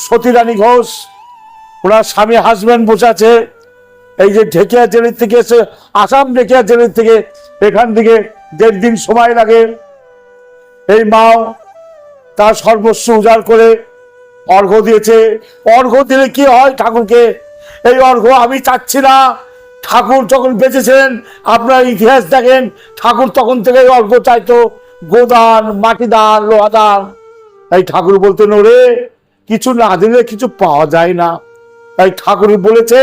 সতীরানী ঘোষ, ওনার স্বামী হাজব্যান্ড বসে আছে। এই যে ঢেকিয়া জেলের থেকে এসে, আসাম ঢেকিয়া জেলের থেকে, এখান থেকে 1.5 দিন সময় লাগে। এই মাও তার সর্বস্ব উজাড় করে অর্ঘ্য দিয়েছে। অর্ঘ্য দিলে কি হয় ঠাকুরকে? এই অর্ঘ্য আমি চাচ্ছি না। ঠাকুর যখন বেঁচেছিলেন, আপনার ইতিহাস দেখেন, ঠাকুর তখন থেকে অর্ঘ্য চাইতো, গোদান, মাটি দান, লোহা দান। তাই ঠাকুর বলতেন, ওরে কিছু না দিলে কিছু পাওয়া যায় না। তাই ঠাকুর বলেছে,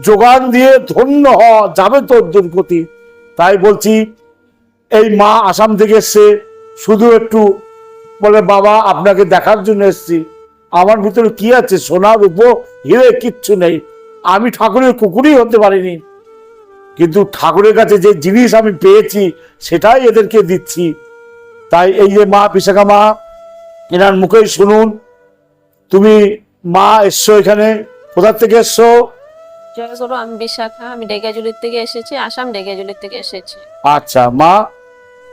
যোগান দিয়ে ধন্য হ, যাবে তোর দুর্গতি। তাই বলছি, এই মা আসাম থেকে এসছে, শুধু একটু বলে বাবা আপনাকে দেখার জন্য এসছি। আমার ভিতরে কি আছে? সোনা রূপো হিরে কিচ্ছু নেই, আমি ঠাকুরের কুকুরই হতে পারিনি, কিন্তু ঠাকুরের কাছে যে জিনিস আমি পেয়েছি সেটাই এদেরকে দিচ্ছি। তাই এই যে মা বিশাখা মা, এনার মুখেই শুনুন। তুমি মা এসছো এখানে, কোথা থেকে এসছো? জয় গুরু, আমি বিশাখা, আমি ডেগাজুলির থেকে এসেছি, আসাম ডেগাজুলির থেকে এসেছি। আচ্ছা মা,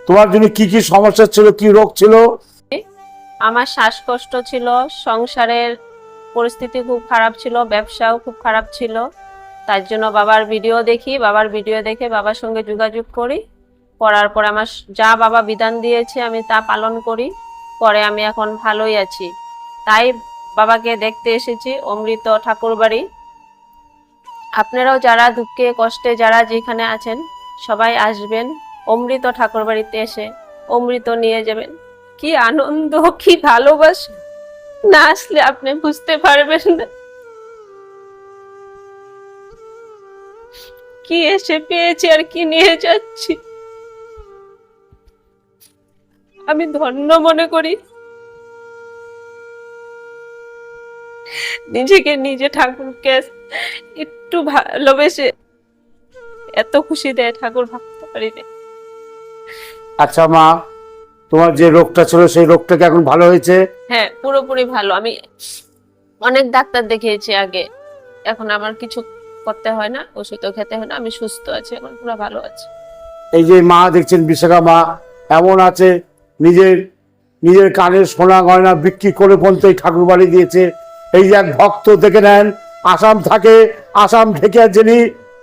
তোমার জন্য কি কি সমস্যা ছিল, কি রোগ ছিল? আমার শ্বাসকষ্ট ছিল, সংসারের পরিস্থিতি খুব খারাপ ছিল, ব্যবসাও খুব খারাপ ছিল। তার জন্য বাবার ভিডিও দেখি, বাবার ভিডিও দেখে বাবার সঙ্গে যোগাযোগ করি। করার পর আমার যা বাবা বিধান দিয়েছে আমি তা পালন করি। পরে আমি এখন ভালোই আছি। তাই বাবাকে দেখতে এসেছি অমৃত ঠাকুর বাড়ি। আপনারাও যারা দুঃখে কষ্টে যারা যেখানে আছেন সবাই আসবেন অমৃত ঠাকুর বাড়িতে, এসে অমৃত নিয়ে যাবেন। কি আনন্দ, কি ভালোবাসা, না আসলে আপনি বুঝতে পারবেন না। কি এসে পেয়েছি আর কি নিয়ে যাচ্ছি, আমি ধন্য মনে করি। নিজেকে নিজে ঠাকুরকে একটু ভালোবেসে এত খুশি দেয় ঠাকুর, ভাবতে পারি না। আচ্ছা মা, তোমার যে রোগটা ছিল সেই রোগটা কি এখন ভালো হয়েছে? হ্যাঁ, পুরোপুরি ভালো। আমি অনেক ডাক্তার দেখিয়েছি আগে, এখন আমার কিছু করতে হয় না, ওষুধও খেতে হয় না, আমি সুস্থ আছি, এখন পুরো ভালো আছি। এই যে মা দেখছেন বিশাখা মা, এমন আছে নিজের নিজের কানের সোনা গয়না বিক্রি করে পর্যন্ত এই ঠাকুর বাড়ি দিয়েছে। এই যে এক ভক্ত দেখে নেন, আসাম থাকে, আসাম ঢেকে যিনি,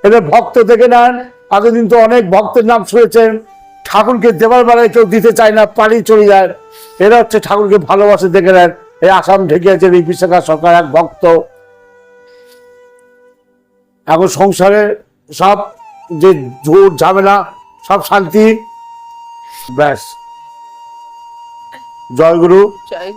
এদের ভক্ত দেখে নেন। এতদিন তো অনেক ভক্তের নাম শুনেছেন, ঠাকুরকে দেবার বেলায় কেউ দিতে চায় না, পানি চলে যায়। এরা হচ্ছে ঠাকুরকে ভালোবাসে, দেখে নেন। এই আসাম ঢেকে যিনি বিশাখা সরকার এক ভক্ত। এখন সংসারে সব যে ঝুট ঝামেলা সব শান্তি, ব্যাস। জয় গুরু। জয়